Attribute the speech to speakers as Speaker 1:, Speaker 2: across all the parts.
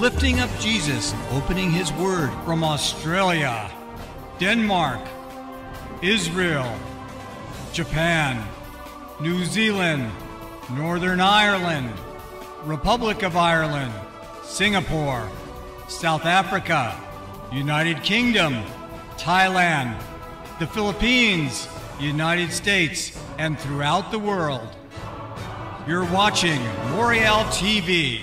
Speaker 1: lifting up Jesus and opening His Word from Australia, Denmark, Israel, Japan, New Zealand, Northern Ireland, Republic of Ireland, Singapore, South Africa, United Kingdom, Thailand, the Philippines, United States, and throughout the world. You're watching Moriel TV.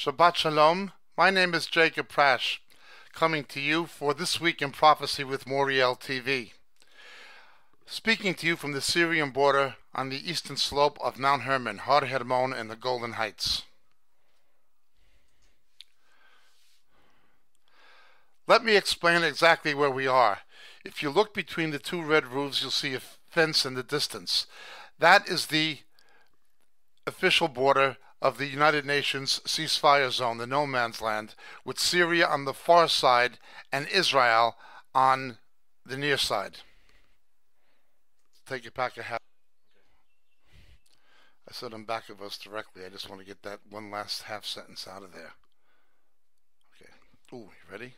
Speaker 2: Shabbat Shalom. My name is Jacob Prasch, coming to you for This Week in Prophecy with Moriel TV. Speaking to you from the Syrian border on the eastern slope of Mount Hermon, Har Hermon, and the Golan Heights. Let me explain exactly where we are. If you look between the two red roofs, you'll see a fence in the distance. That is the official border of the United Nations ceasefire zone, the no man's land, with Syria on the far side and Israel on the near side. Take it back a half. I said on back of us directly. I just want to get that one last half sentence out of there. Okay. Ooh, you ready?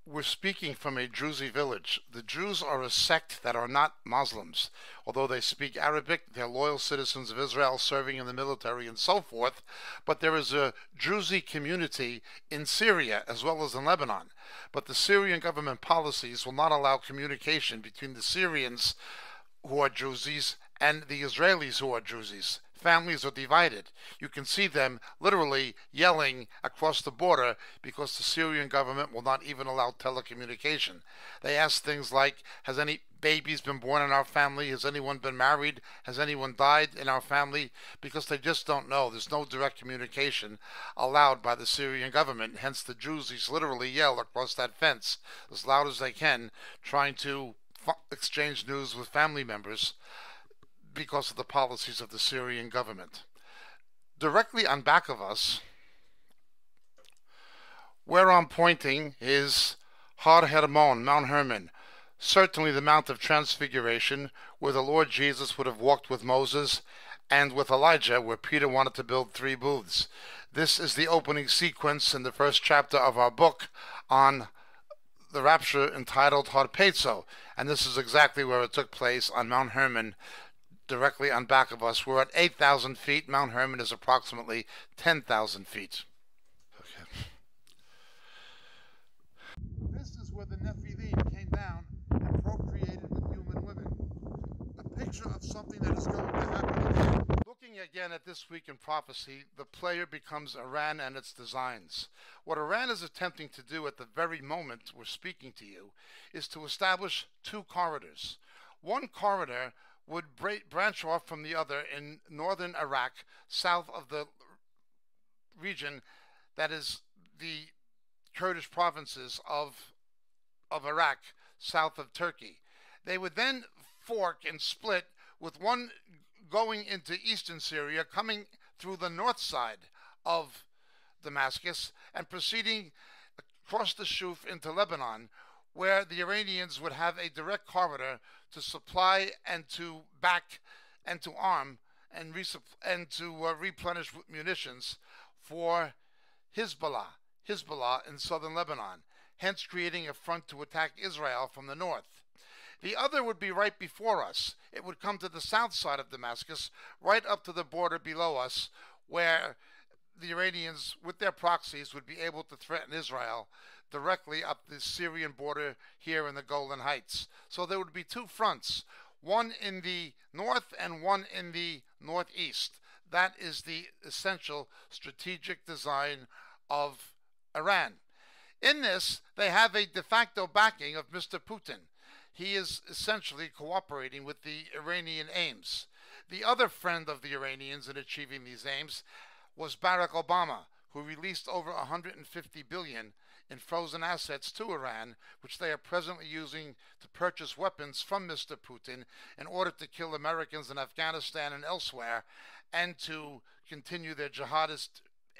Speaker 2: We're speaking from a Druzy village. The Druze are a sect that are not Muslims. Although they speak Arabic, they're loyal citizens of Israel, serving in the military and so forth. But there is a Druzy community in Syria as well as in Lebanon. But the Syrian government policies will not allow communication between the Syrians who are Druzes and the Israelis who are Druzes. Families are divided. You can see them literally yelling across the border because the Syrian government will not even allow telecommunication. They ask things like, has any babies been born in our family? Has anyone been married? Has anyone died in our family? Because they just don't know. There's no direct communication allowed by the Syrian government. Hence the Druzes literally yell across that fence as loud as they can, trying to exchange news with family members because of the policies of the Syrian government. Directly on back of us, where I'm pointing, is Har Hermon, Mount Hermon, certainly the Mount of Transfiguration, where the Lord Jesus would have walked with Moses, and with Elijah, where Peter wanted to build 3 booths. This is the opening sequence in the first chapter of our book on the rapture entitled Harpazo, and this is exactly where it took place on Mount Hermon, directly on back of us. We're at 8,000 feet. Mount Hermon is approximately 10,000 feet. Okay. This is where the Nephilim came down and procreated with human women. A picture of something that is going to happen again. Looking Looking again at This Week in Prophecy, the player becomes Iran and its designs. What Iran is attempting to do at the very moment we're speaking to you is to establish two corridors. One corridor would branch off from the other in northern Iraq, south of the region that is the Kurdish provinces of Iraq, south of Turkey. They would then fork and split, with one going into eastern Syria, coming through the north side of Damascus and proceeding across the Shuf into Lebanon, where the Iranians would have a direct corridor to supply and to back and to arm and to replenish with munitions for Hezbollah in southern Lebanon, hence creating a front to attack Israel from the north. The other would be right before us. It would come to the south side of Damascus, right up to the border below us, where the Iranians, with their proxies, would be able to threaten Israel directly up the Syrian border here in the Golan Heights. So there would be two fronts, one in the north and one in the northeast. That is the essential strategic design of Iran. In this, they have a de facto backing of Mr. Putin. He is essentially cooperating with the Iranian aims. The other friend of the Iranians in achieving these aims was Barack Obama, who released over $150 billion in frozen assets to Iran, which they are presently using to purchase weapons from Mr. Putin in order to kill Americans in Afghanistan and elsewhere, and to continue their jihadist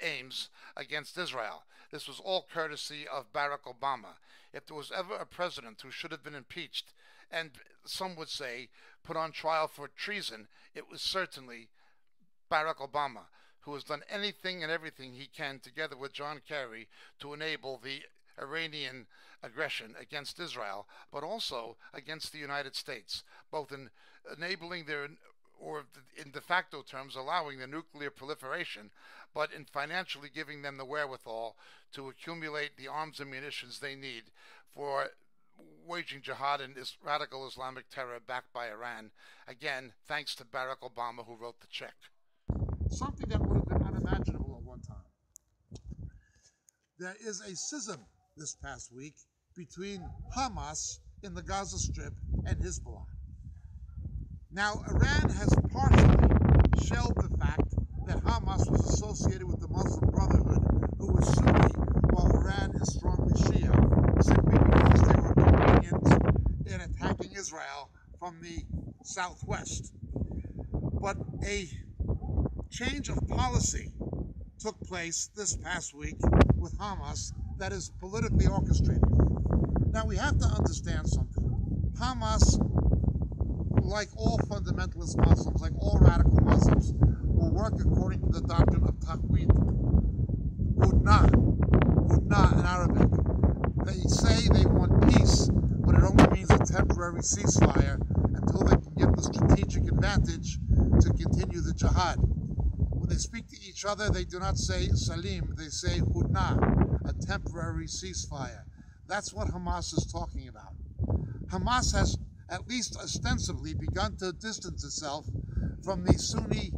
Speaker 2: aims against Israel. This was all courtesy of Barack Obama. If there was ever a president who should have been impeached, and some would say put on trial for treason, it was certainly Barack Obama, who has done anything and everything he can, together with John Kerry, to enable the Iranian aggression against Israel, but also against the United States, both in enabling their, or in de facto terms, allowing the nuclear proliferation, but in financially giving them the wherewithal to accumulate the arms and munitions they need for waging jihad and radical Islamic terror backed by Iran. Again, thanks to Barack Obama, who wrote the check.
Speaker 3: Something that would have been unimaginable at one time. There is a schism this past week between Hamas in the Gaza Strip and Hezbollah. Now, Iran has partially shelved the fact that Hamas was associated with the Muslim Brotherhood, who was Sunni, while Iran is strongly Shia, simply because they were convenient in attacking Israel from the southwest. But a change of policy took place this past week with Hamas that is politically orchestrated. Now, we have to understand something. Hamas, like all fundamentalist Muslims, like all radical Muslims, will work according to the doctrine of taqweed. Hudna in Arabic. They say they want peace, but it only means a temporary ceasefire until they can get the strategic advantage to continue the jihad. When they speak to each other, they do not say salim, they say hudna, a temporary ceasefire. That's what Hamas is talking about. Hamas has, at least ostensibly, begun to distance itself from the Sunni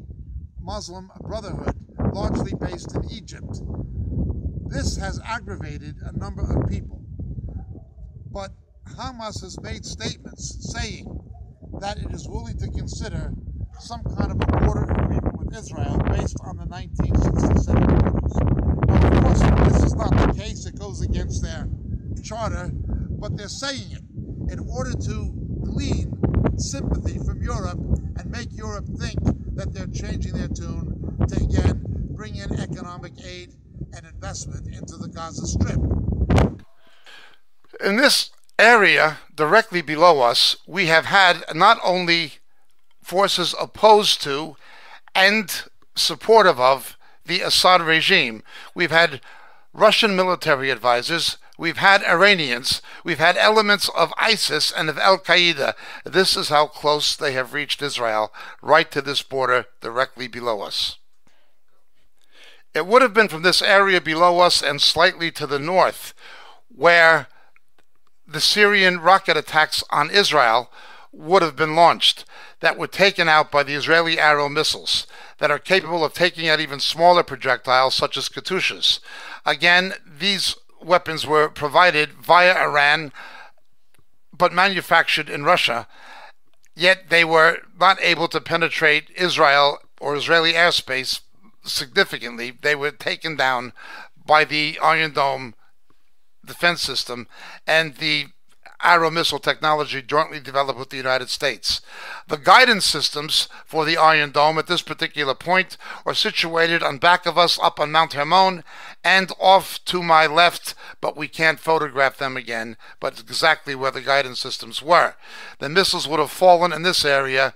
Speaker 3: Muslim Brotherhood, largely based in Egypt. This has aggravated a number of people. But Hamas has made statements saying that it is willing to consider some kind of a border agreement with Israel based on the 1967 treaties. Now, of course, this is not the case. It goes against their charter, but they're saying it in order to glean sympathy from Europe and make Europe think that they're changing their tune to, again, bring in economic aid and investment into the Gaza Strip.
Speaker 2: In this area, directly below us, we have had not only forces opposed to and supportive of the Assad regime. We've had Russian military advisors, we've had Iranians, we've had elements of ISIS and of Al-Qaeda. This is how close they have reached Israel, right to this border directly below us. It would have been from this area below us and slightly to the north, where the Syrian rocket attacks on Israel would have been launched that were taken out by the Israeli Arrow missiles that are capable of taking out even smaller projectiles such as Katyushas. Again, these weapons were provided via Iran but manufactured in Russia, yet they were not able to penetrate Israel or Israeli airspace significantly. They were taken down by the Iron Dome defense system and the Arrow missile technology jointly developed with the United States. The guidance systems for the Iron Dome at this particular point are situated on back of us up on Mount Hermon and off to my left, but we can't photograph them again, but exactly where the guidance systems were. The missiles would have fallen in this area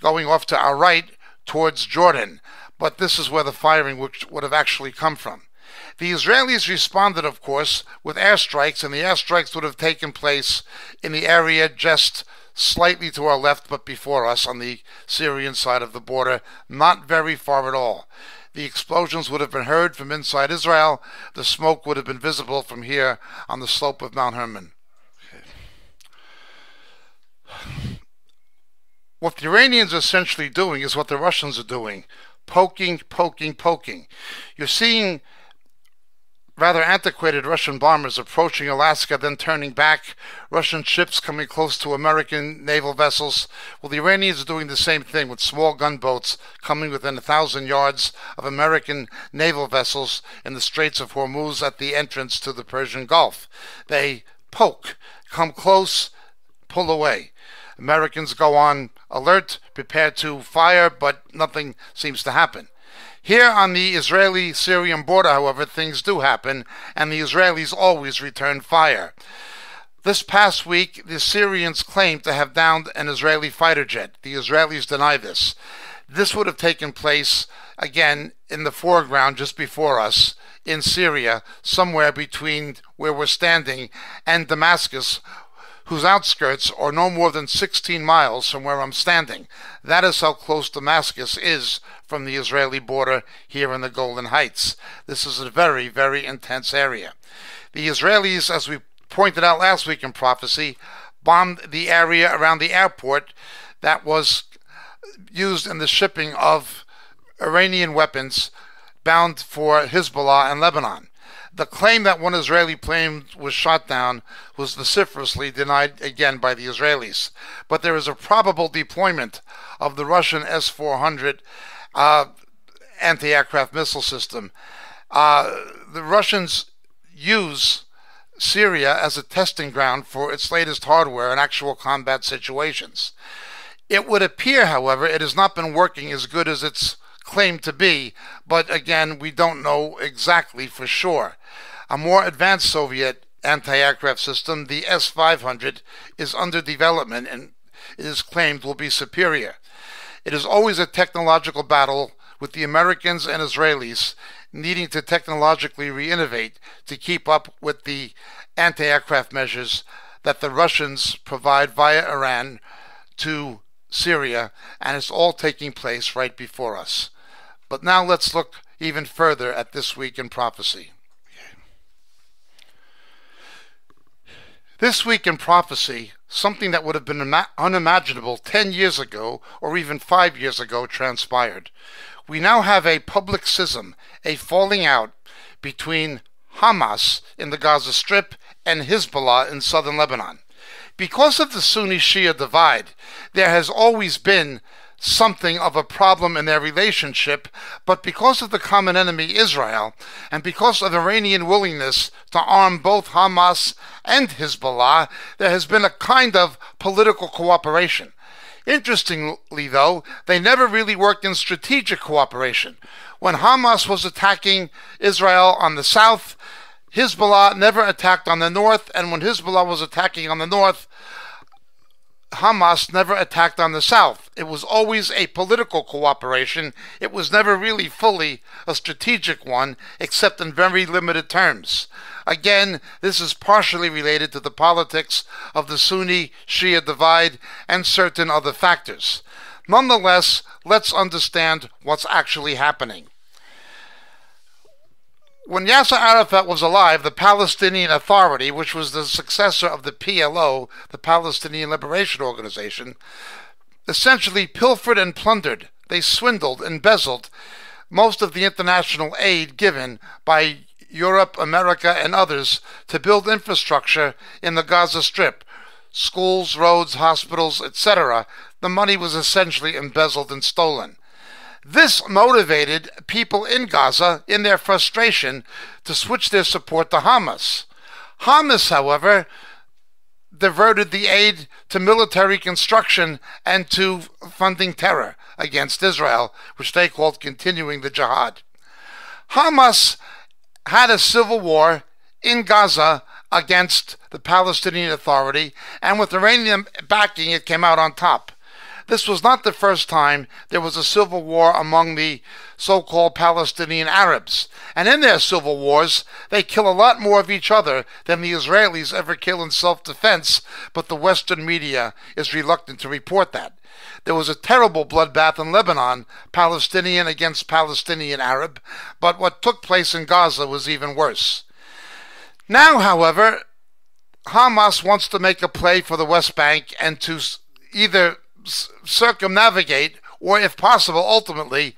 Speaker 2: going off to our right towards Jordan, but this is where the firing would have actually come from. The Israelis responded, of course, with airstrikes, and the airstrikes would have taken place in the area just slightly to our left but before us on the Syrian side of the border, not very far at all. The explosions would have been heard from inside Israel. The smoke would have been visible from here on the slope of Mount Hermon. What the Iranians are essentially doing is what the Russians are doing. Poking, poking, poking. You're seeing rather antiquated Russian bombers approaching Alaska, then turning back, Russian ships coming close to American naval vessels. Well, the Iranians are doing the same thing with small gunboats coming within 1,000 yards of American naval vessels in the Straits of Hormuz at the entrance to the Persian Gulf. They poke, come close, pull away. Americans go on alert, prepared to fire, but nothing seems to happen. Here on the Israeli-Syrian border, however, things do happen, and the Israelis always return fire. This past week, the Syrians claimed to have downed an Israeli fighter jet. The Israelis deny this. This would have taken place, again, in the foreground just before us, in Syria, somewhere between where we're standing and Damascus, whose outskirts are no more than 16 miles from where I'm standing. That is how close Damascus is from the Israeli border here in the Golan Heights. This is a very, very intense area. The Israelis, as we pointed out last week in prophecy, bombed the area around the airport that was used in the shipping of Iranian weapons bound for Hezbollah and Lebanon. The claim that one Israeli plane was shot down was vociferously denied again by the Israelis. But there is a probable deployment of the Russian S-400 anti-aircraft missile system. The Russians use Syria as a testing ground for its latest hardware in actual combat situations. It would appear, however, it has not been working as good as it's claimed to be, but again, we don't know exactly for sure. A more advanced Soviet anti-aircraft system, the S-500, is under development and it is claimed will be superior. It is always a technological battle with the Americans and Israelis needing to technologically re-innovate to keep up with the anti-aircraft measures that the Russians provide via Iran to Syria, and it's all taking place right before us. But now let's look even further at this week in prophecy. This week in prophecy, something that would have been unimaginable 10 years ago or even 5 years ago transpired. We now have a public schism, a falling out between Hamas in the Gaza Strip and Hezbollah in southern Lebanon. Because of the Sunni-Shia divide, there has always been something of a problem in their relationship, but because of the common enemy Israel, and because of Iranian willingness to arm both Hamas and Hezbollah, there has been a kind of political cooperation. Interestingly, though, they never really worked in strategic cooperation. When Hamas was attacking Israel on the south, Hezbollah never attacked on the north, and when Hezbollah was attacking on the north, Hamas never attacked on the south. It was always a political cooperation. It was never really fully a strategic one, except in very limited terms. Again, this is partially related to the politics of the Sunni-Shia divide and certain other factors. Nonetheless, let's understand what's actually happening. When Yasser Arafat was alive, the Palestinian Authority, which was the successor of the PLO, the Palestinian Liberation Organization, essentially pilfered and plundered. They swindled, embezzled most of the international aid given by Europe, America, and others to build infrastructure in the Gaza Strip. Schools, roads, hospitals, etc. The money was essentially embezzled and stolen. This motivated people in Gaza, in their frustration, to switch their support to Hamas. Hamas, however, diverted the aid to military construction and to funding terror against Israel, which they called continuing the jihad. Hamas had a civil war in Gaza against the Palestinian Authority, and with Iranian backing, it came out on top. This was not the first time there was a civil war among the so-called Palestinian Arabs. And in their civil wars, they kill a lot more of each other than the Israelis ever kill in self-defense, but the Western media is reluctant to report that. There was a terrible bloodbath in Lebanon, Palestinian against Palestinian Arab, but what took place in Gaza was even worse. Now, however, Hamas wants to make a play for the West Bank and to either circumnavigate or, if possible, ultimately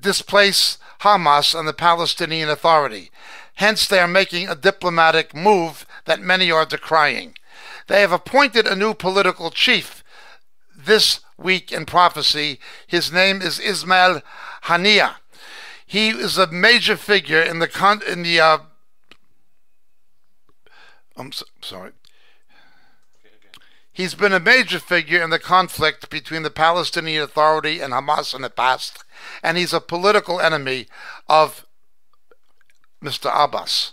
Speaker 2: displace Hamas and the Palestinian Authority. Hence, they are making a diplomatic move that many are decrying. They have appointed a new political chief this week in prophecy. His name is Ismail Haniyeh. He is a major figure in the He's been a major figure in the conflict between the Palestinian Authority and Hamas in the past, and he's a political enemy of Mr. Abbas.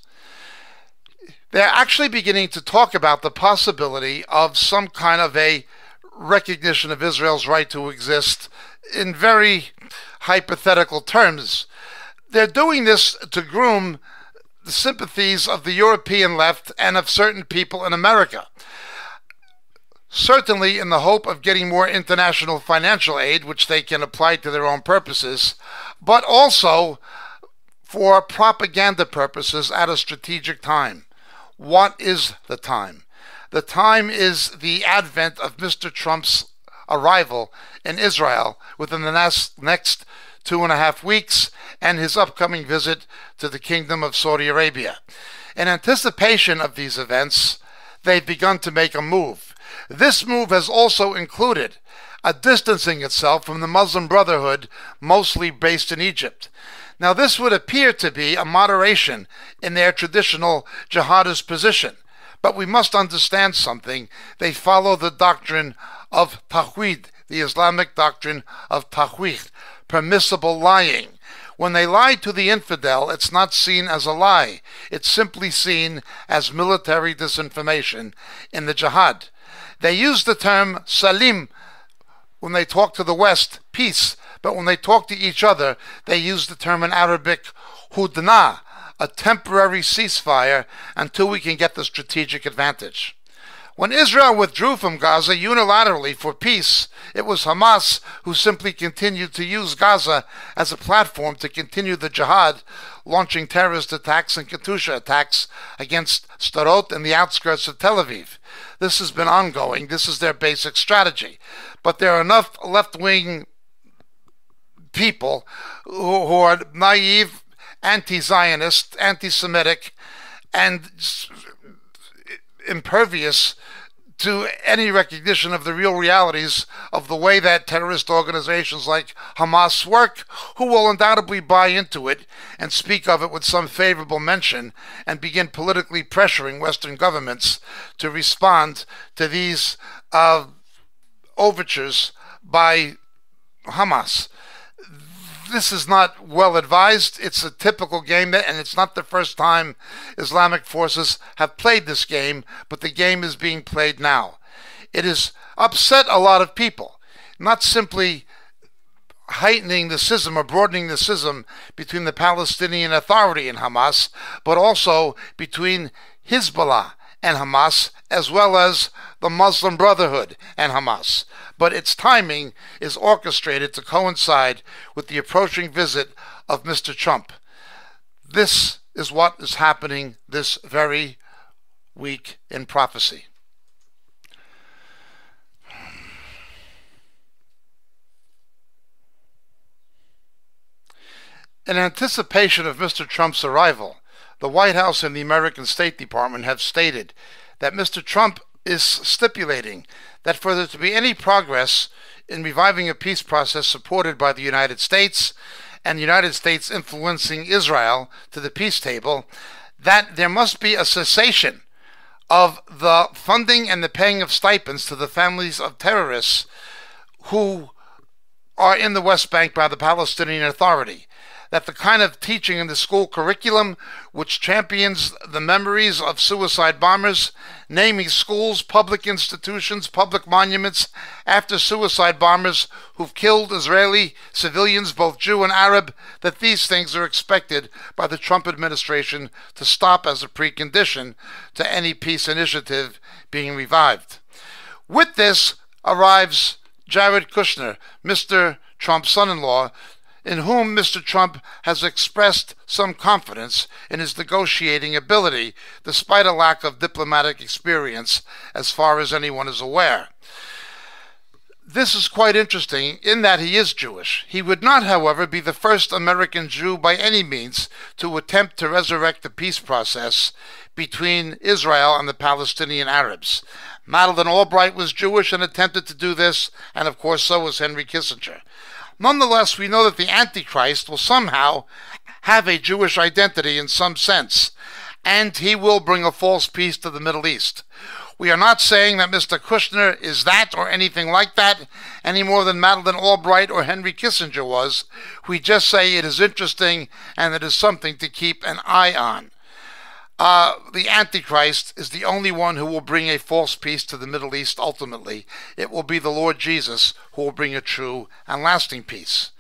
Speaker 2: They're actually beginning to talk about the possibility of some kind of a recognition of Israel's right to exist in very hypothetical terms. They're doing this to groom the sympathies of the European left and of certain people in America. Certainly in the hope of getting more international financial aid, which they can apply to their own purposes, but also for propaganda purposes at a strategic time. What is the time? The time is the advent of Mr. Trump's arrival in Israel within the next 2.5 weeks and his upcoming visit to the Kingdom of Saudi Arabia. In anticipation of these events, they've begun to make a move. This move has also included a distancing itself from the Muslim Brotherhood, mostly based in Egypt. Now, this would appear to be a moderation in their traditional jihadist position, but we must understand something. They follow the doctrine of Tawhid, the Islamic doctrine of Tawhid, permissible lying. When they lie to the infidel, it's not seen as a lie. It's simply seen as military disinformation in the jihad. They use the term salim when they talk to the West, peace, but when they talk to each other, they use the term in Arabic, hudna, a temporary ceasefire until we can get the strategic advantage. When Israel withdrew from Gaza unilaterally for peace, it was Hamas who simply continued to use Gaza as a platform to continue the jihad, launching terrorist attacks and Katyusha attacks against Sderot and the outskirts of Tel Aviv. This has been ongoing. This is their basic strategy. But there are enough left-wing people who are naive, anti-Zionist, anti-Semitic, and impervious to any recognition of the real realities of the way that terrorist organizations like Hamas work, who will undoubtedly buy into it and speak of it with some favorable mention and begin politically pressuring Western governments to respond to these overtures by Hamas. This is not well advised. It's a typical game, and it's not the first time Islamic forces have played this game, but the game is being played now. It has upset a lot of people, not simply heightening the schism or broadening the schism between the Palestinian Authority and Hamas, but also between Hezbollah and Hamas, as well as the Muslim Brotherhood and Hamas. But its timing is orchestrated to coincide with the approaching visit of Mr. Trump. This is what is happening this very week in prophecy. In anticipation of Mr. Trump's arrival, the White House and the American State Department have stated that Mr. Trump is stipulating that for there to be any progress in reviving a peace process supported by the United States and the United States influencing Israel to the peace table, that there must be a cessation of the funding and the paying of stipends to the families of terrorists who are in the West Bank by the Palestinian Authority. That the kind of teaching in the school curriculum which champions the memories of suicide bombers, naming schools, public institutions, public monuments after suicide bombers who've killed Israeli civilians, both Jew and Arab, that these things are expected by the Trump administration to stop as a precondition to any peace initiative being revived. With this arrives Jared Kushner, Mr. Trump's son-in-law, in whom Mr. Trump has expressed some confidence in his negotiating ability, despite a lack of diplomatic experience, as far as anyone is aware. This is quite interesting in that he is Jewish. He would not, however, be the first American Jew by any means to attempt to resurrect the peace process between Israel and the Palestinian Arabs. Madeleine Albright was Jewish and attempted to do this, and of course so was Henry Kissinger. Nonetheless, we know that the Antichrist will somehow have a Jewish identity in some sense, and he will bring a false peace to the Middle East. We are not saying that Mr. Kushner is that or anything like that, any more than Madeleine Albright or Henry Kissinger was. We just say it is interesting and it is something to keep an eye on. The Antichrist is the only one who will bring a false peace to the Middle East ultimately. It will be the Lord Jesus who will bring a true and lasting peace.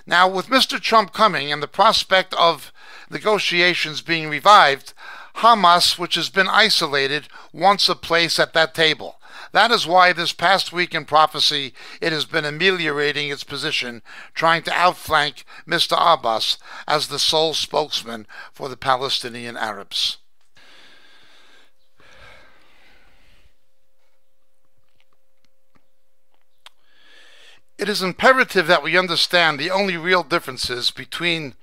Speaker 2: Now, with Mr. Trump coming and the prospect of negotiations being revived, Hamas, which has been isolated, wants a place at that table. That is why this past week in prophecy, it has been ameliorating its position, trying to outflank Mr. Abbas as the sole spokesman for the Palestinian Arabs. It is imperative that we understand the only real differences between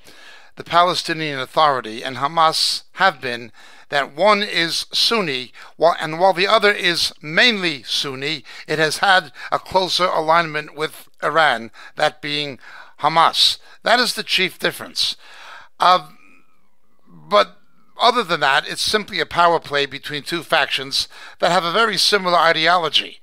Speaker 2: the Palestinian Authority and Hamas have been that one is Sunni, while the other is mainly Sunni, it has had a closer alignment with Iran, that being Hamas. That is the chief difference. But other than that, it's simply a power play between two factions that have a very similar ideology.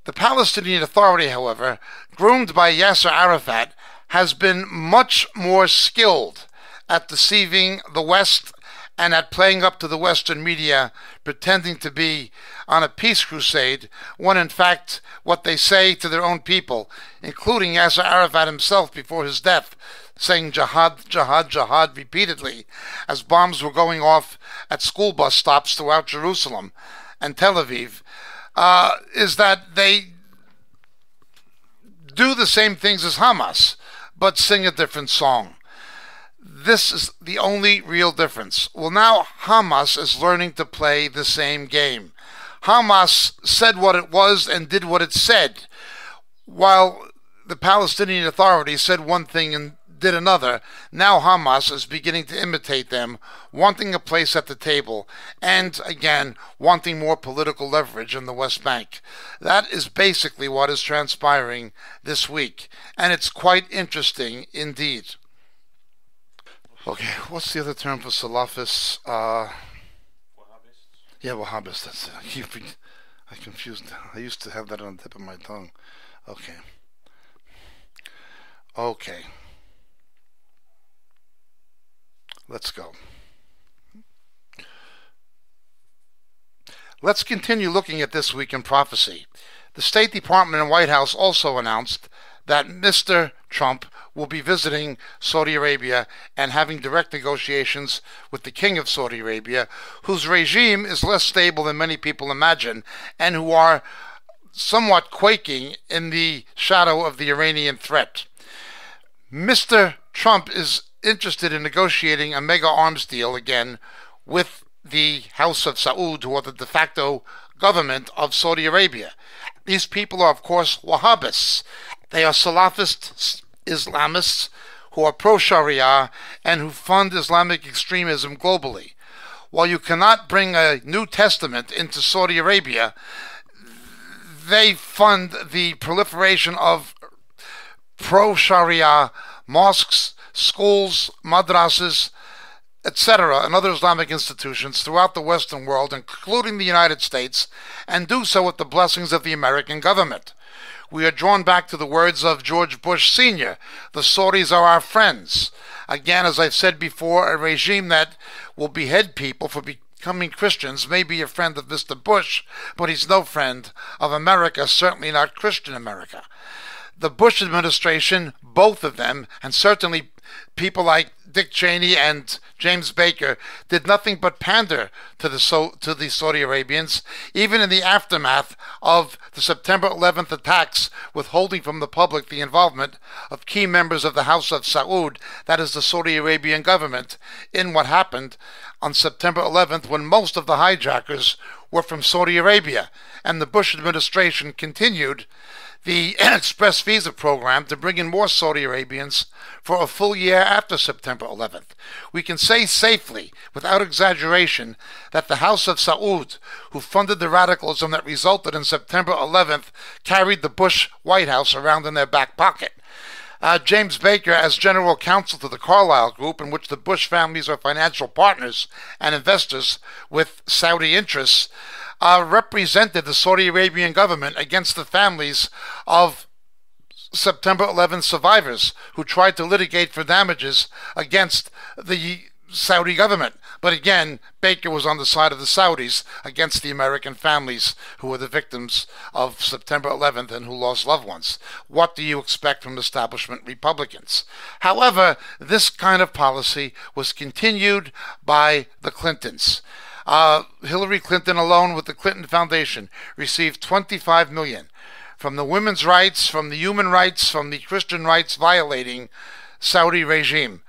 Speaker 2: The Palestinian Authority, however, groomed by Yasser Arafat, has been much more skilled at deceiving the West and at playing up to the Western media, pretending to be on a peace crusade, when in fact what they say to their own people, including Yasser Arafat himself before his death, saying jihad, jihad, jihad repeatedly, as bombs were going off at school bus stops throughout Jerusalem and Tel Aviv, is that they do the same things as Hamas, but sing a different song. This is the only real difference. Well, now Hamas is learning to play the same game. Hamas said what it was and did what it said, while the Palestinian Authority said one thing and did another. Now Hamas is beginning to imitate them, wanting a place at the table, and again, wanting more political leverage in the West Bank. That is basically what is transpiring this week, and it's quite interesting indeed. Okay, what's the other term for Salafists?
Speaker 4: Wahhabists?
Speaker 2: Yeah, Wahhabists, that's it. I confused. I used to have that on the tip of my tongue. Okay. Okay. Let's go. Let's continue looking at this week in prophecy. The State Department and White House also announced that Mr. Trump will be visiting Saudi Arabia and having direct negotiations with the King of Saudi Arabia, whose regime is less stable than many people imagine, and who are somewhat quaking in the shadow of the Iranian threat. Mr. Trump is interested in negotiating a mega arms deal again with the House of Saud, who are the de facto government of Saudi Arabia. These people are, of course, Wahhabists. They are Salafist Islamists who are pro-Sharia and who fund Islamic extremism globally. While you cannot bring a New Testament into Saudi Arabia, they fund the proliferation of pro-Sharia mosques, schools, madrasas, etc., and other Islamic institutions throughout the Western world, including the United States, and do so with the blessings of the American government. We are drawn back to the words of George Bush Sr., "The Saudis are our friends." Again, as I've said before, a regime that will behead people for becoming Christians may be a friend of Mr. Bush, but he's no friend of America, certainly not Christian America. The Bush administration, both of them, and certainly people like Dick Cheney and James Baker, did nothing but pander to the Saudi Arabians, even in the aftermath of the September 11th attacks, withholding from the public the involvement of key members of the House of Saud, that is the Saudi Arabian government, in what happened on September 11th, when most of the hijackers were from Saudi Arabia. And the Bush administration continued the express visa program to bring in more Saudi Arabians for a full year after September 11th. We can say safely, without exaggeration, that the House of Saud, who funded the radicalism that resulted in September 11th, carried the Bush White House around in their back pocket. James Baker, as general counsel to the Carlyle Group, in which the Bush families are financial partners and investors with Saudi interests, represented the Saudi Arabian government against the families of September 11th survivors who tried to litigate for damages against the Saudi government. But again, Baker was on the side of the Saudis against the American families who were the victims of September 11th and who lost loved ones. What do you expect from establishment Republicans? However, this kind of policy was continued by the Clintons. Hillary Clinton alone, with the Clinton Foundation, received $25 million from the women's rights, from the human rights, from the Christian rights violating Saudi regime.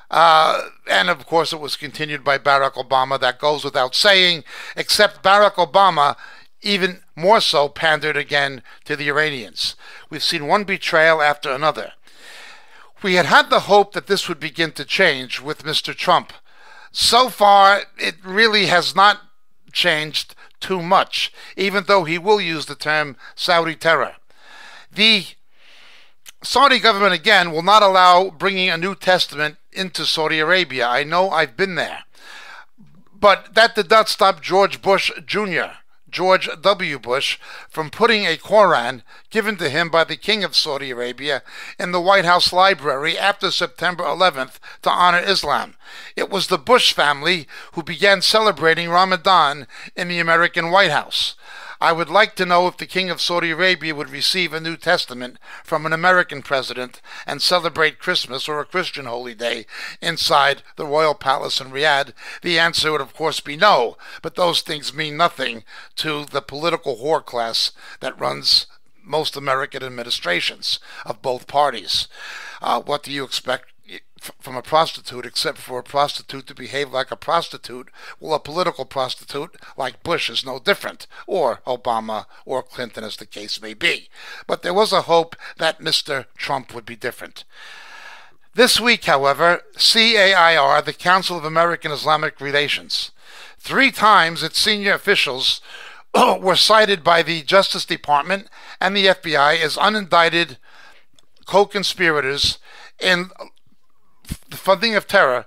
Speaker 2: And of course it was continued by Barack Obama. That goes without saying, except Barack Obama even more so pandered again to the Iranians. We've seen one betrayal after another. We had the hope that this would begin to change with Mr. Trump. So far, it really has not changed too much, even though he will use the term Saudi terror. The Saudi government, again, will not allow bringing a New Testament into Saudi Arabia. I know, I've been there. But that did not stop George Bush Jr., George W. Bush, from putting a Koran given to him by the King of Saudi Arabia in the White House library after September 11th to honor Islam. It was the Bush family who began celebrating Ramadan in the American White House. I would like to know if the King of Saudi Arabia would receive a New Testament from an American president and celebrate Christmas or a Christian holy day inside the royal palace in Riyadh. The answer would, of course, be no, but those things mean nothing to the political whore class that runs most American administrations of both parties. What do you expect from a prostitute, except for a prostitute to behave like a prostitute? Well, a political prostitute like Bush is no different, or Obama, or Clinton, as the case may be. But there was a hope that Mr. Trump would be different. This week, however, CAIR, the Council of American Islamic Relations, 3 times its senior officials were cited by the Justice Department and the FBI as unindicted co-conspirators in the funding of terror,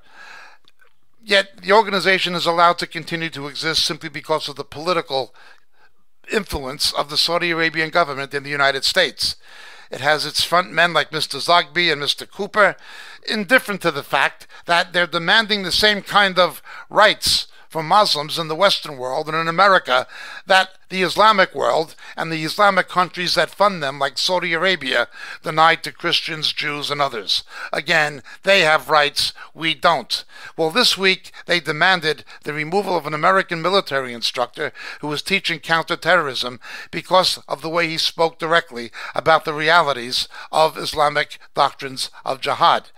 Speaker 2: yet the organization is allowed to continue to exist simply because of the political influence of the Saudi Arabian government in the United States. It has its front men like Mr. Zogby and Mr. Cooper, indifferent to the fact that they're demanding the same kind of rights for Muslims in the Western world and in America that the Islamic world and the Islamic countries that fund them, like Saudi Arabia, denied to Christians, Jews, and others. Again, they have rights, we don't. Well, this week they demanded the removal of an American military instructor who was teaching counterterrorism because of the way he spoke directly about the realities of Islamic doctrines of jihad.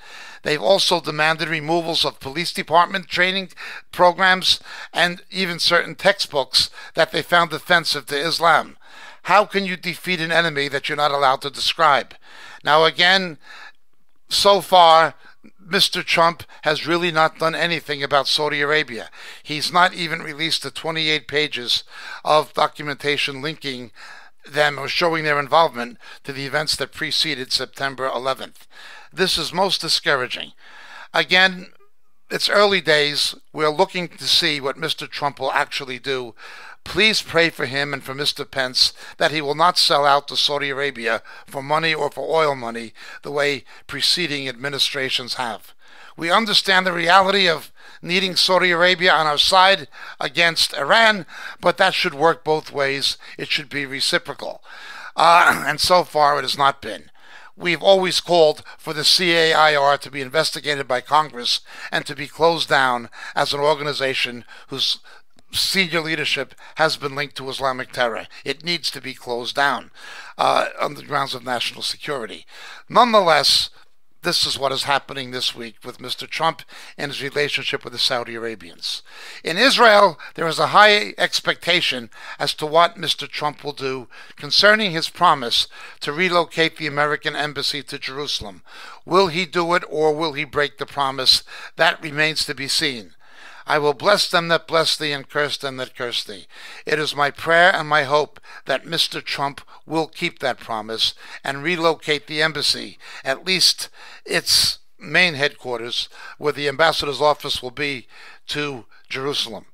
Speaker 2: They've also demanded removals of police department training programs and even certain textbooks that they found offensive to Islam. How can you defeat an enemy that you're not allowed to describe? Now again, so far, Mr. Trump has really not done anything about Saudi Arabia. He's not even released the 28 pages of documentation linking them or showing their involvement to the events that preceded September 11th. This is most discouraging. Again, it's early days. We're looking to see what Mr. Trump will actually do. Please pray for him and for Mr. Pence that he will not sell out to Saudi Arabia for money or for oil money the way preceding administrations have. We understand the reality of needing Saudi Arabia on our side against Iran, but that should work both ways. It should be reciprocal. And so far it has not been. We've always called for the CAIR to be investigated by Congress and to be closed down as an organization whose senior leadership has been linked to Islamic terror. It needs to be closed down on the grounds of national security. Nonetheless, this is what is happening this week with Mr. Trump and his relationship with the Saudi Arabians. In Israel, there is a high expectation as to what Mr. Trump will do concerning his promise to relocate the American embassy to Jerusalem. Will he do it or will he break the promise? That remains to be seen. I will bless them that bless thee and curse them that curse thee. It is my prayer and my hope that Mr. Trump will keep that promise and relocate the embassy, at least its main headquarters, where the ambassador's office will be, to Jerusalem.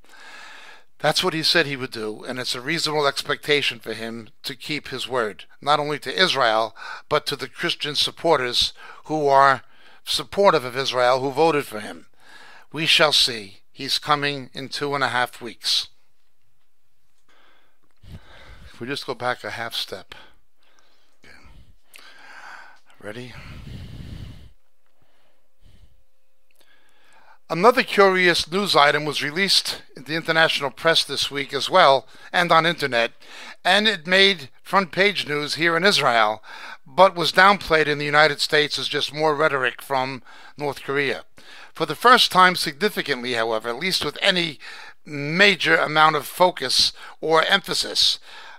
Speaker 2: That's what he said he would do, and it's a reasonable expectation for him to keep his word, not only to Israel, but to the Christian supporters who are supportive of Israel, who voted for him. We shall see. He's coming in 2.5 weeks. If we just go back a half step. Okay. Ready? Another curious news item was released in the international press this week as well, and on internet, and it made front page news here in Israel, but was downplayed in the United States as just more rhetoric from North Korea. For the first time significantly, however, at least with any major amount of focus or emphasis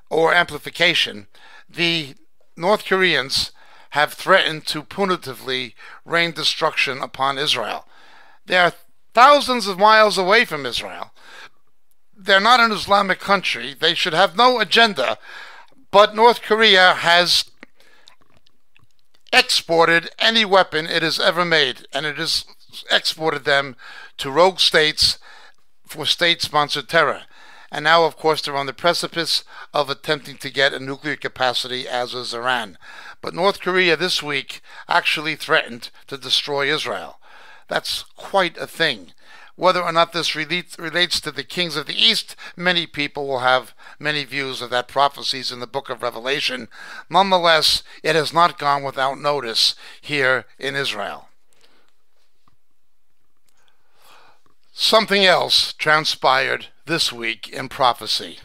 Speaker 2: or amplification, the North Koreans have threatened to punitively rain destruction upon Israel. They are thousands of miles away from Israel. They're not an Islamic country. They should have no agenda. But North Korea has exported any weapon it has ever made, and it has exported them to rogue states for state-sponsored terror. And now, of course, they're on the precipice of attempting to get a nuclear capacity, as is Iran. But North Korea this week actually threatened to destroy Israel. That's quite a thing. Whether or not this relates to the kings of the East, many people will have many views of that prophecies in the book of Revelation. Nonetheless, it has not gone without notice here in Israel. Something else transpired this week in prophecy.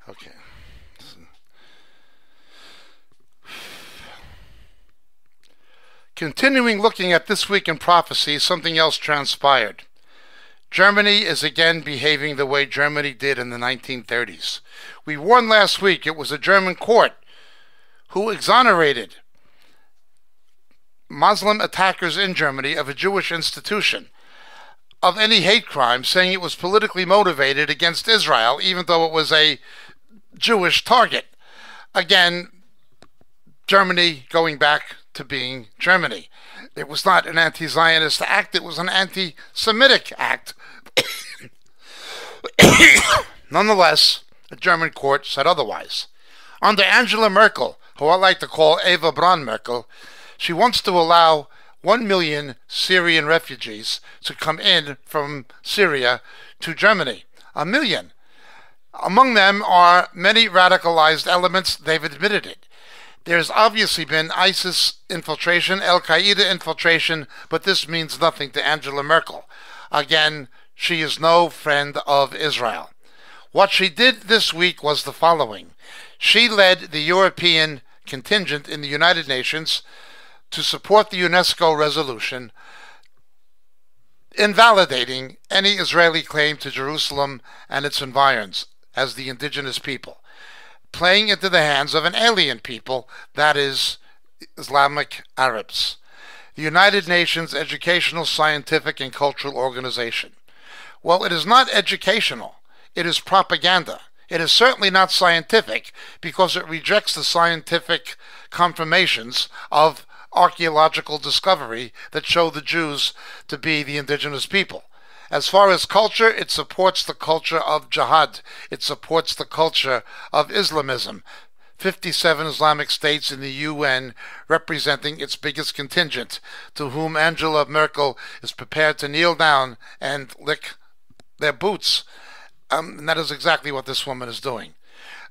Speaker 2: Okay. Continuing looking at this week in prophecy, something else transpired. Germany is again behaving the way Germany did in the 1930s. We warned last week it was a German court who exonerated Muslim attackers in Germany of a Jewish institution of any hate crime, saying it was politically motivated against Israel, even though it was a Jewish target. Again, Germany going back to being Germany. It was not an anti-Zionist act, it was an anti-Semitic act. Nonetheless, a German court said otherwise. Under Angela Merkel, who I like to call Eva Braun Merkel, she wants to allow 1 million Syrian refugees to come in from Syria to Germany. 1 million. Among them are many radicalized elements. They've admitted it. There's obviously been ISIS infiltration, Al-Qaeda infiltration, but this means nothing to Angela Merkel. Again, she is no friend of Israel. What she did this week was the following. She led the European contingent in the United Nations to support the UNESCO resolution invalidating any Israeli claim to Jerusalem and its environs as the indigenous people, playing into the hands of an alien people, that is, Islamic Arabs. The United Nations Educational, Scientific, and Cultural Organization. Well, it is not educational. It is propaganda. It is certainly not scientific because it rejects the scientific confirmations of archaeological discovery that show the Jews to be the indigenous people. As far as culture, it supports the culture of jihad. It supports the culture of Islamism. 57 Islamic states in the UN representing its biggest contingent, to whom Angela Merkel is prepared to kneel down and lick their boots. And that is exactly what this woman is doing.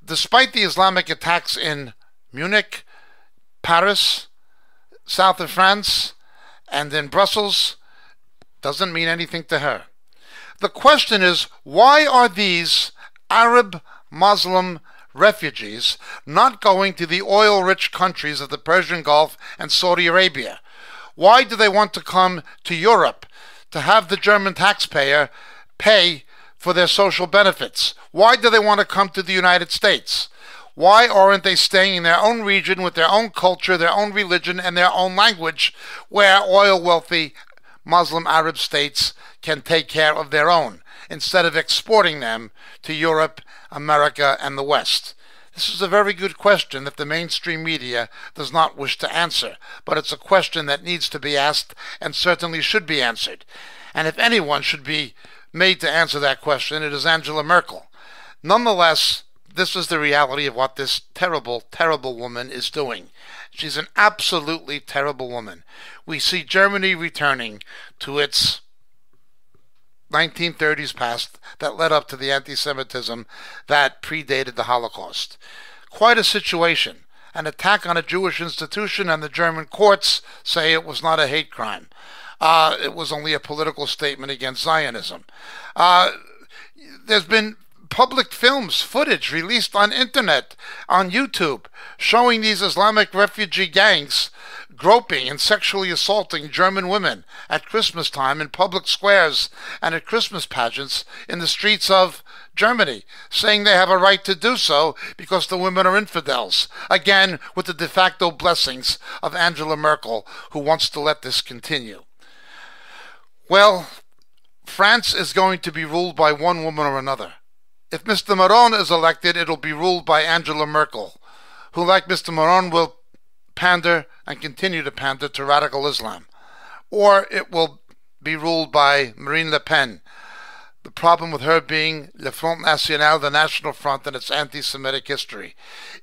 Speaker 2: Despite the Islamic attacks in Munich, Paris, south of France, and in Brussels, doesn't mean anything to her. The question is, why are these Arab Muslim refugees not going to the oil-rich countries of the Persian Gulf and Saudi Arabia? Why do they want to come to Europe to have the German taxpayer pay for their social benefits? Why do they want to come to the United States? Why aren't they staying in their own region with their own culture, their own religion, and their own language, where oil-wealthy Muslim Arab states can take care of their own, instead of exporting them to Europe, America, and the West? This is a very good question that the mainstream media does not wish to answer, but it's a question that needs to be asked and certainly should be answered. And if anyone should be made to answer that question, it is Angela Merkel. Nonetheless, this is the reality of what this terrible, terrible woman is doing. She's an absolutely terrible woman. We see Germany returning to its 1930s past that led up to the anti-Semitism that predated the Holocaust. Quite a situation. An attack on a Jewish institution, and the German courts say it was not a hate crime. It was only a political statement against Zionism. There's been public films, footage released on internet, on YouTube, showing these Islamic refugee gangs groping and sexually assaulting German women at Christmas time in public squares and at Christmas pageants in the streets of Germany, saying they have a right to do so because the women are infidels. Again, with the de facto blessings of Angela Merkel, who wants to let this continue. Well, France is going to be ruled by one woman or another. If Mr. Macron is elected, it'll be ruled by Angela Merkel, who, like Mr. Macron, will pander and continue to pander to radical Islam. Or it will be ruled by Marine Le Pen. The problem with her being Le Front National, the National Front, and its anti-Semitic history.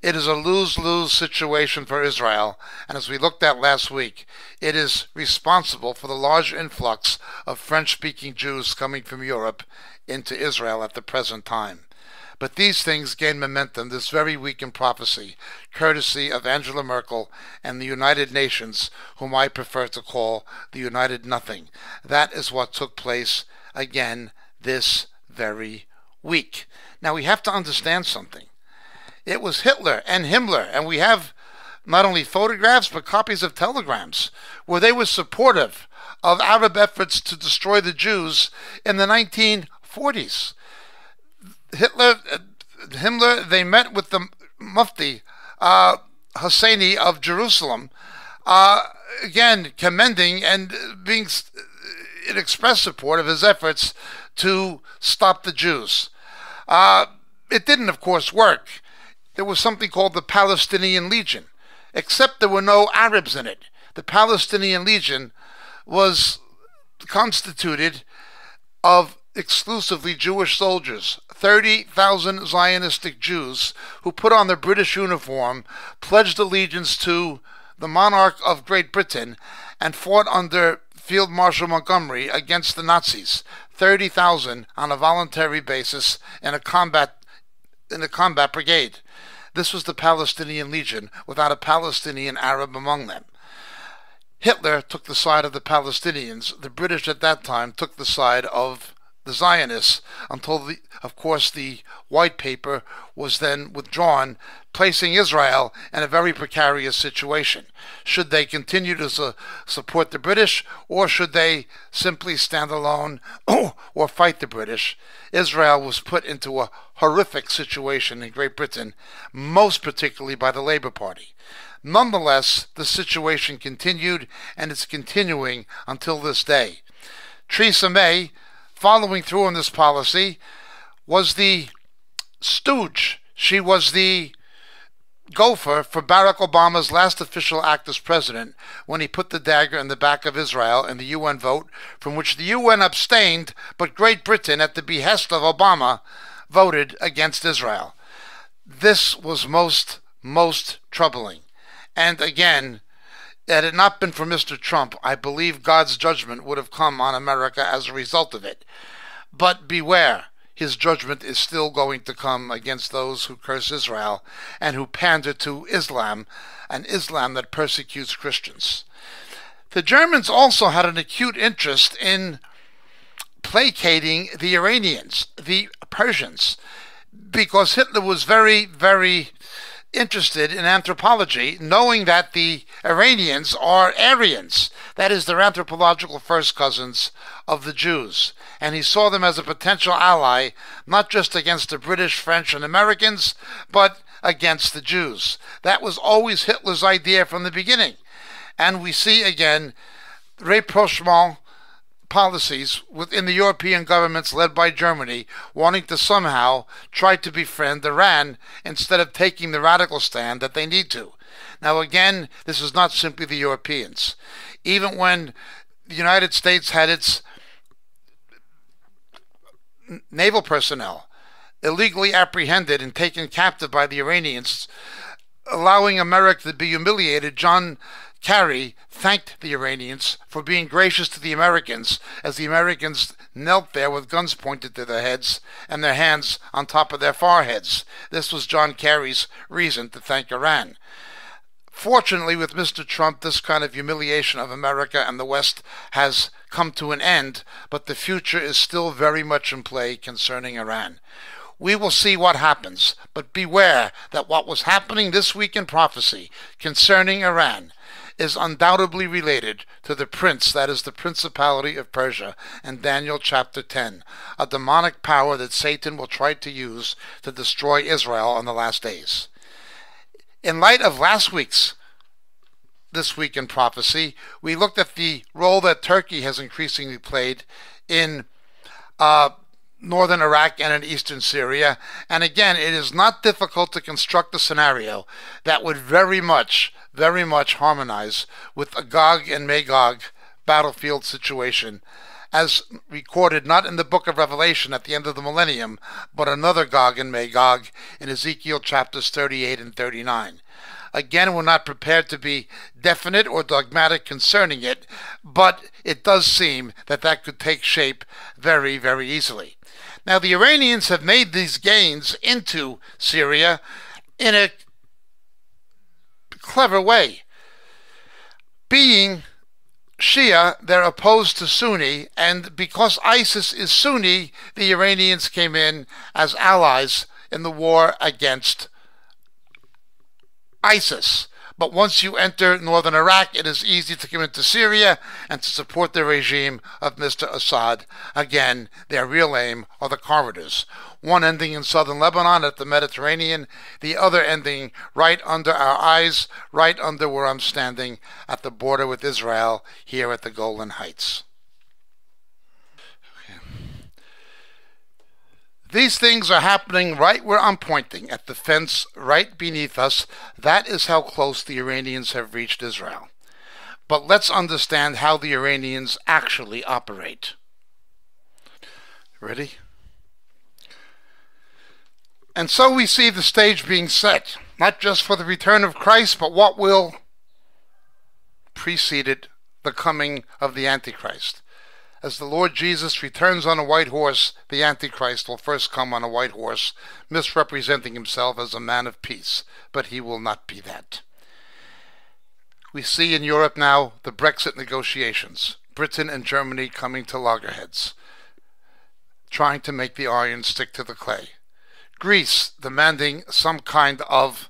Speaker 2: It is a lose-lose situation for Israel, and as we looked at last week, it is responsible for the large influx of French-speaking Jews coming from Europe into Israel at the present time. But these things gain momentum this very week in prophecy, courtesy of Angela Merkel and the United Nations, whom I prefer to call the United Nothing. That is what took place again this very week. Now we have to understand something. It was Hitler and Himmler, and we have not only photographs but copies of telegrams where they were supportive of Arab efforts to destroy the Jews in the 1940s. Himmler, they met with the Mufti Husseini of Jerusalem, again commending and being in express support of his efforts to stop the Jews. It didn't, of course, work. There was something called the Palestinian Legion, except there were no Arabs in it. The Palestinian Legion was constituted of exclusively Jewish soldiers, 30,000 Zionistic Jews who put on their British uniform, pledged allegiance to the monarch of Great Britain, and fought under Field Marshal Montgomery against the Nazis. 30,000 on a voluntary basis in a combat brigade. This was the Palestinian Legion, without a Palestinian Arab among them. Hitler took the side of the Palestinians. The British at that time took the side of the Zionists until, of course, the white paper was then withdrawn, placing Israel in a very precarious situation. Should they continue to support the British, or should they simply stand alone or fight the British? Israel was put into a horrific situation in Great Britain, most particularly by the Labour Party. Nonetheless, the situation continued, and it's continuing until this day. Theresa May, following through on this policy, was the stooge. She was the gopher for Barack Obama's last official act as president, when he put the dagger in the back of Israel in the UN vote, from which the UN abstained, but Great Britain, at the behest of Obama, voted against Israel. This was most troubling. And again, had it not been for Mr. Trump, I believe God's judgment would have come on America as a result of it. But beware, his judgment is still going to come against those who curse Israel and who pander to Islam, an Islam that persecutes Christians. The Germans also had an acute interest in placating the Iranians, the Persians, because Hitler was very interested in anthropology, knowing that the Iranians are Aryans, that is, they're anthropological first cousins of the Jews, and he saw them as a potential ally, not just against the British, French, and Americans, but against the Jews. That was always Hitler's idea from the beginning, and we see again rapprochement policies within the European governments led by Germany, wanting to somehow try to befriend Iran instead of taking the radical stand that they need to. Now again, this is not simply the Europeans. Even when the United States had its naval personnel illegally apprehended and taken captive by the Iranians, allowing America to be humiliated, John Kerry thanked the Iranians for being gracious to the Americans, as the Americans knelt there with guns pointed to their heads and their hands on top of their foreheads. This was John Kerry's reason to thank Iran. Fortunately, with Mr. Trump, this kind of humiliation of America and the West has come to an end, but the future is still very much in play concerning Iran. We will see what happens, but beware that what was happening this week in prophecy concerning Iran is undoubtedly related to the prince, that is the principality of Persia, in Daniel chapter 10, a demonic power that Satan will try to use to destroy Israel on the last days. In light of last week's This Week in Prophecy, we looked at the role that Turkey has increasingly played in northern Iraq and in eastern Syria, and again, it is not difficult to construct a scenario that would very much harmonize with a Gog and Magog battlefield situation, as recorded not in the book of Revelation at the end of the millennium, but another Gog and Magog in Ezekiel chapters 38 and 39. Again, we're not prepared to be definite or dogmatic concerning it, but it does seem that that could take shape very easily. Now, the Iranians have made these gains into Syria in a clever way. Being Shia, they're opposed to Sunni, and because ISIS is Sunni, the Iranians came in as allies in the war against ISIS. But once you enter northern Iraq, it is easy to come into Syria and to support the regime of Mr. Assad. Again, their real aim are the corridors, one ending in southern Lebanon at the Mediterranean, the other ending right under our eyes, right under where I'm standing at the border with Israel, here at the Golan Heights. These things are happening right where I'm pointing, at the fence right beneath us. That is how close the Iranians have reached Israel. But let's understand how the Iranians actually operate. Ready? And so we see the stage being set, not just for the return of Christ, but what will precede it, the coming of the Antichrist. As the Lord Jesus returns on a white horse, the Antichrist will first come on a white horse, misrepresenting himself as a man of peace, but he will not be that. We see in Europe now the Brexit negotiations, Britain and Germany coming to loggerheads, trying to make the iron stick to the clay. Greece demanding some kind of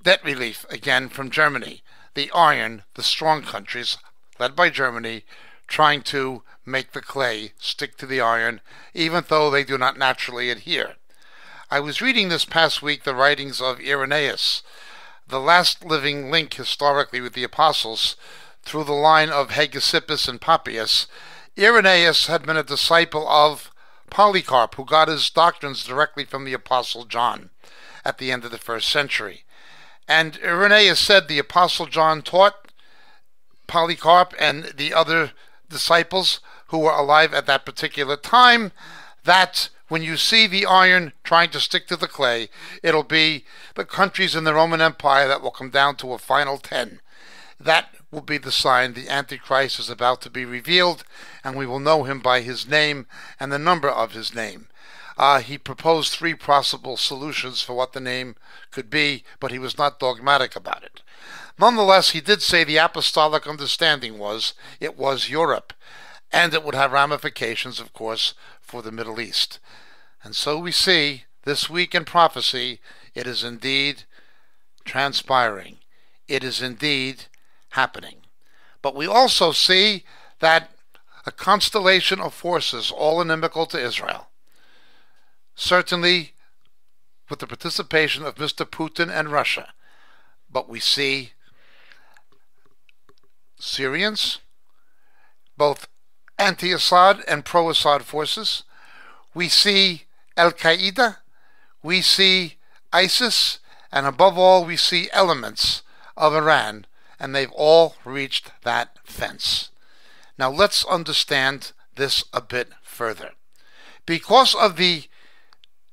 Speaker 2: debt relief again from Germany. The iron, the strong countries, led by Germany, trying to make the clay stick to the iron, even though they do not naturally adhere. I was reading this past week the writings of Irenaeus, the last living link historically with the apostles, through the line of Hegesippus and Papias. Irenaeus had been a disciple of Polycarp, who got his doctrines directly from the apostle John at the end of the 1st century. And Irenaeus said the apostle John taught Polycarp and the other disciples who were alive at that particular time that when you see the iron trying to stick to the clay, it'll be the countries in the Roman Empire that will come down to a final 10. That will be the sign the Antichrist is about to be revealed, and we will know him by his name and the number of his name. He proposed 3 possible solutions for what the name could be, but he was not dogmatic about it. Nonetheless, he did say the apostolic understanding was it was Europe, and it would have ramifications, of course, for the Middle East. And so we see this week in prophecy, it is indeed transpiring. It is indeed happening. But we also see that a constellation of forces, all inimical to Israel, certainly with the participation of Mr. Putin and Russia, but we see Syrians, both anti-Assad and pro-Assad forces. We see Al-Qaeda, we see ISIS, and above all we see elements of Iran, and they've all reached that fence. Now let's understand this a bit further. Because of the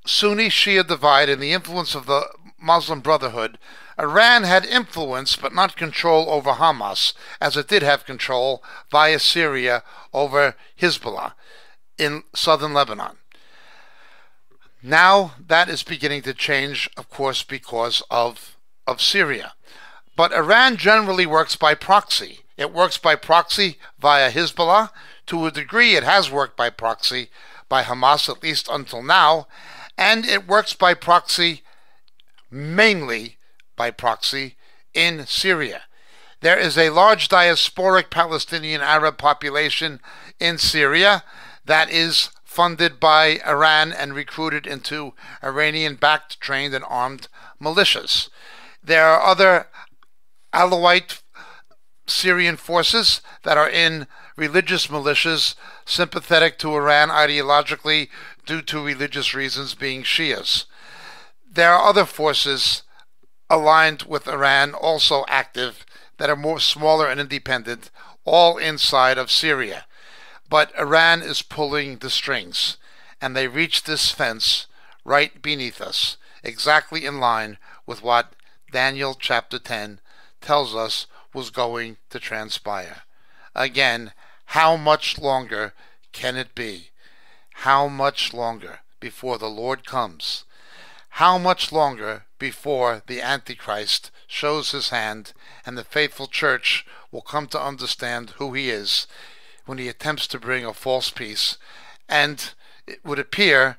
Speaker 2: Sunni-Shia divide and the influence of the Muslim Brotherhood, Iran had influence but not control over Hamas, as it did have control via Syria over Hezbollah in southern Lebanon. Now that is beginning to change, of course, because of Syria. But Iran generally works by proxy. It works by proxy via Hezbollah. To a degree, it has worked by proxy by Hamas, at least until now. And it works by proxy, mainly by proxy, in Syria. There is a large diasporic Palestinian Arab population in Syria that is funded by Iran and recruited into Iranian-backed, trained, and armed militias. There are other Alawite Syrian forces that are in religious militias sympathetic to Iran ideologically due to religious reasons, being Shias. There are other forces aligned with Iran, also active, that are more smaller and independent, all inside of Syria. But Iran is pulling the strings, and they reach this fence right beneath us, exactly in line with what Daniel chapter 10 tells us was going to transpire. Again, how much longer can it be? How much longer before the Lord comes? How much longer before the Antichrist shows his hand and the faithful church will come to understand who he is when he attempts to bring a false peace and, it would appear,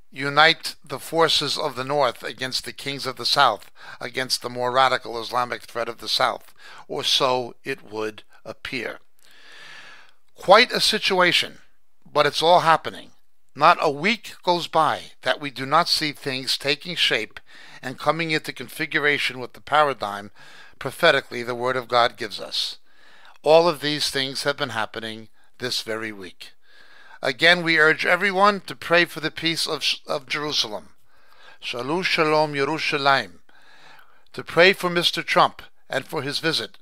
Speaker 2: unite the forces of the north against the kings of the south, against the more radical Islamic threat of the south, or so it would appear. Quite a situation, but it's all happening. Not a week goes by that we do not see things taking shape and coming into configuration with the paradigm prophetically the Word of God gives us. All of these things have been happening this very week. Again, we urge everyone to pray for the peace of Jerusalem. Shalom, Shalom, Yerushalayim. To pray for Mr. Trump and for his visit.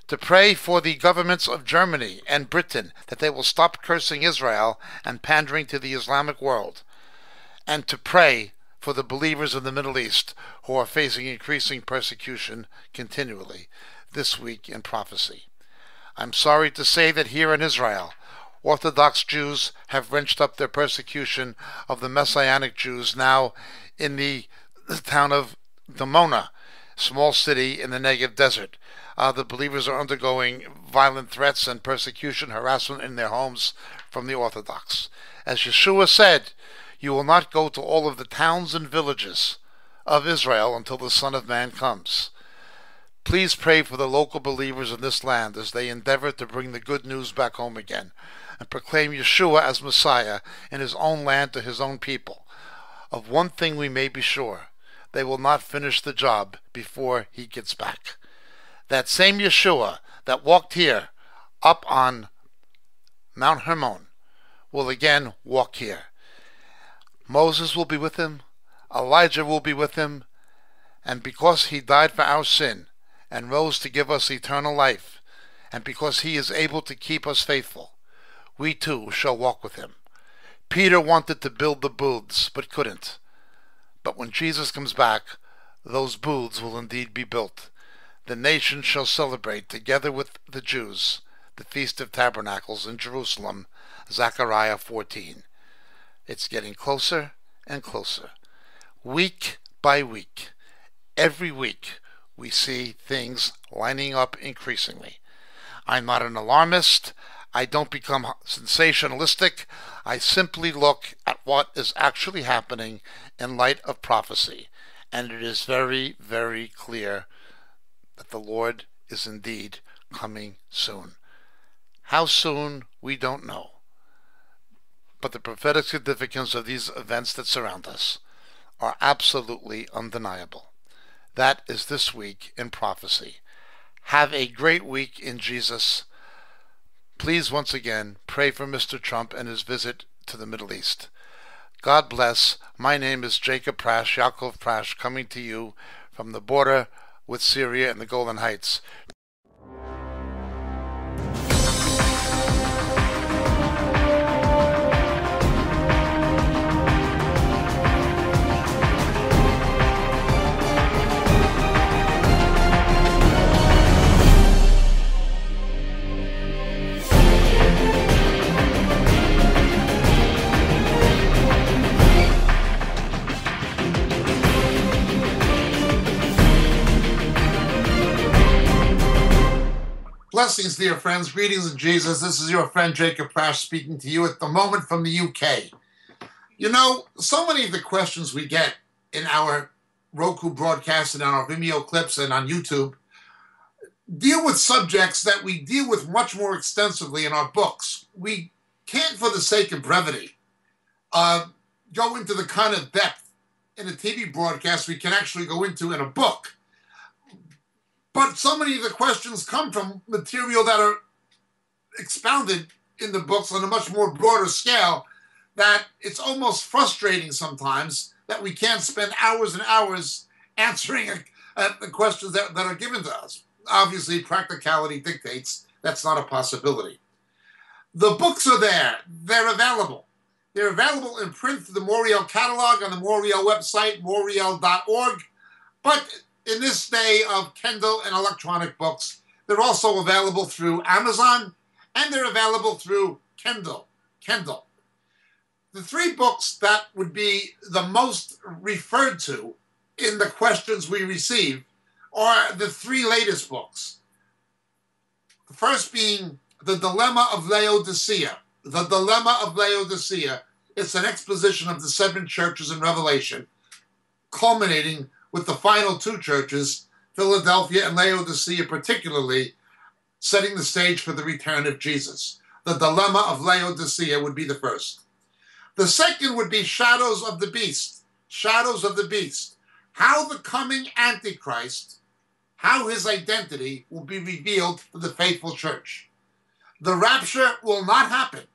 Speaker 2: To pray for the governments of Germany and Britain that they will stop cursing Israel and pandering to the Islamic world. And to pray for the believers in the Middle East who are facing increasing persecution continually this week in prophecy. I'm sorry to say that here in Israel, Orthodox Jews have wrenched up their persecution of the Messianic Jews now in the town of Dimona, small city in the Negev desert. The believers are undergoing violent threats and persecution, harassment in their homes from the Orthodox. As Yeshua said, you will not go to all of the towns and villages of Israel until the Son of Man comes. Please pray for the local believers in this land as they endeavor to bring the good news back home again and proclaim Yeshua as Messiah in his own land to his own people. Of one thing we may be sure, they will not finish the job before he gets back. That same Yeshua that walked here up on Mount Hermon will again walk here. Moses will be with him, Elijah will be with him, and because he died for our sin and rose to give us eternal life, and because he is able to keep us faithful, we too shall walk with him. Peter wanted to build the booths, but couldn't. But when Jesus comes back, those booths will indeed be built. The nation shall celebrate, together with the Jews, the Feast of Tabernacles in Jerusalem, Zechariah 14. It's getting closer and closer. Week by week, every week, we see things lining up increasingly. I'm not an alarmist. I don't become sensationalistic. I simply look at what is actually happening in light of prophecy. And it is very, very clear that the Lord is indeed coming soon. How soon, we don't know. But the prophetic significance of these events that surround us are absolutely undeniable. That is this week in prophecy. Have a great week in Jesus. Please once again pray for Mr. Trump and his visit to the Middle East. God bless. My name is Jacob Prasch, Jacob Prasch, coming to you from the border with Syria and the Golan Heights.
Speaker 3: Blessings, dear friends. Greetings in Jesus. This is your friend Jacob Prasch speaking to you at the moment from the UK. You know, so many of the questions we get in our Roku broadcast and on our Vimeo clips and on YouTube deal with subjects that we deal with much more extensively in our books. We can't, for the sake of brevity, go into the kind of depth in a TV broadcast we can actually go into in a book. But so many of the questions come from material that are expounded in the books on a much more broader scale that it's almost frustrating sometimes that we can't spend hours and hours answering the questions that are given to us. Obviously, practicality dictates that's not a possibility. The books are there. They're available. They're available in print through the Moriel catalog on the Moriel website, moriel.org. But in this day of Kindle and electronic books, they're also available through Amazon, and they're available through Kindle. The three books that would be the most referred to in the questions we receive are the three latest books. The first being The Dilemma of Laodicea. The Dilemma of Laodicea. It's an exposition of the seven churches in Revelation, culminating with the final two churches, Philadelphia and Laodicea particularly, setting the stage for the return of Jesus. The Dilemma of Laodicea would be the first. The second would be Shadows of the Beast. Shadows of the Beast. How the coming Antichrist, how his identity will be revealed to the faithful church. The rapture will not happen.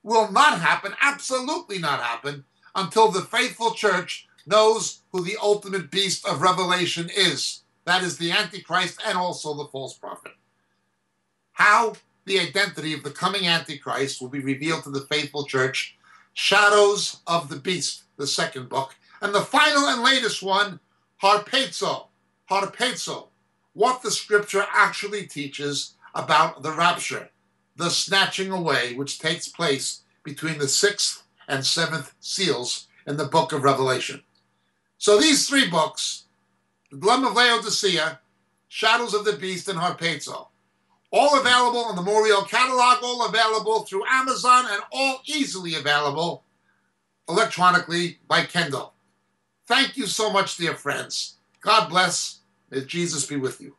Speaker 3: Will not happen, absolutely not happen, until the faithful church knows who the ultimate beast of Revelation is. That is the Antichrist and also the false prophet. How the identity of the coming Antichrist will be revealed to the faithful church. Shadows of the Beast, the second book. And the final and latest one, Harpazo. Harpazo. What the scripture actually teaches about the rapture. the snatching away, which takes place between the 6th and 7th seals in the book of Revelation. So these 3 books, The Gem of Laodicea, Shadows of the Beast, and Harpazo, all available in the Moriel catalog, all available through Amazon, and all easily available electronically by Kindle. Thank you so much, dear friends. God bless. May Jesus be with you.